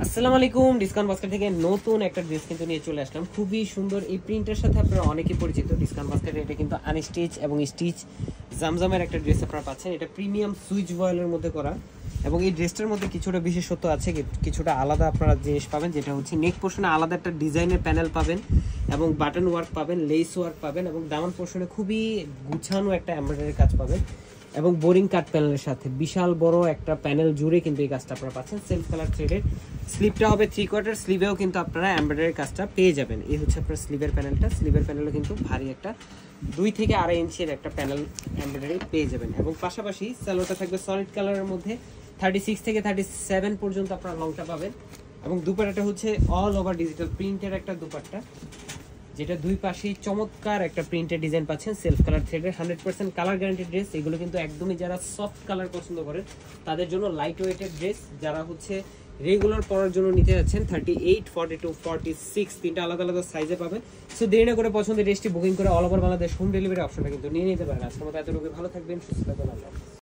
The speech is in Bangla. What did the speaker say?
আসসালামু আলাইকুম, ডিসকাউন্ট বাস্কেট থেকে নতুন একটা ড্রেস কিন্তু নিয়ে চলে আসলাম। খুবই সুন্দর এই প্রিন্টের সাথে আপনারা অনেকে পরিচিত। ডিসকাউন্ট বাস্কেটে এটা কিন্তু আনস্টিচ এবং স্টিচ জামজামের একটা ড্রেস আপনারা পাচ্ছেন। এটা প্রিমিয়াম সুইচ ভয়েলের মধ্যে করা এবং এই ড্রেসটার মধ্যে কিছুটা বিশেষত্ব আছে, কিছুটা আলাদা আপনারা জিনিস পাবেন। যেটা হচ্ছে নেক পোর্শনে আলাদা একটা ডিজাইনের প্যানেল পাবেন এবং বাটন ওয়ার্ক পাবেন, লেস ওয়ার্ক পাবেন এবং দামান পোর্শনে খুবই গুছানো একটা এমব্রয়ডারি কাজ পাবেন এবং বোরিং কাট প্যানেলের সাথে বিশাল বড় একটা প্যানেল জুড়ে কিন্তু এই কাজটা আপনারা পাচ্ছেন। সেলফ কালার থ্রেডের স্লিভটা হবে 3/4, স্লিভেও কিন্তু আপনারা এমব্রয়ডারি কাজটা পেয়ে যাবেন। এই হচ্ছে আপনার স্লিভের প্যানেলটা। স্লিভের প্যানেলও কিন্তু ভারী একটা 2 থেকে 2.5 ইঞ্চির একটা প্যানেল এমব্রয়ডারি পেয়ে যাবেন এবং পাশাপাশি সালোয়ারটা থাকবে সলিড কালারের মধ্যে 36 থেকে 37 পর্যন্ত আপনারা লংটা পাবেন এবং দুপাট্টাটা হচ্ছে অল ওভার ডিজিটাল প্রিন্টের একটা দুপাট্টা, যেটা দুই পাশেই চমৎকার একটা প্রিন্টের ডিজাইন পাচ্ছেন। সেলফ কালার থ্রেডের 100% কালার গ্যারান্টি ড্রেস। এগুলো কিন্তু একদমই যারা সফট কালার পছন্দ করেন তাদের জন্য লাইট ওয়েটের ড্রেস, যারা হচ্ছে রেগুলার পরার জন্য নিতে যাচ্ছেন 38, 42, 46 তিনটা আলাদা আলাদা সাইজে পাবেন। সো দেরি না করে পছন্দের ড্রেসটি বুকিং করে all over Bangladesh home delivery অপশনটা কিন্তু নিয়ে নিতে পারেন। আজকের মতো এতটুকু, ভালো থাকবেন, সুস্থ থাকবেন।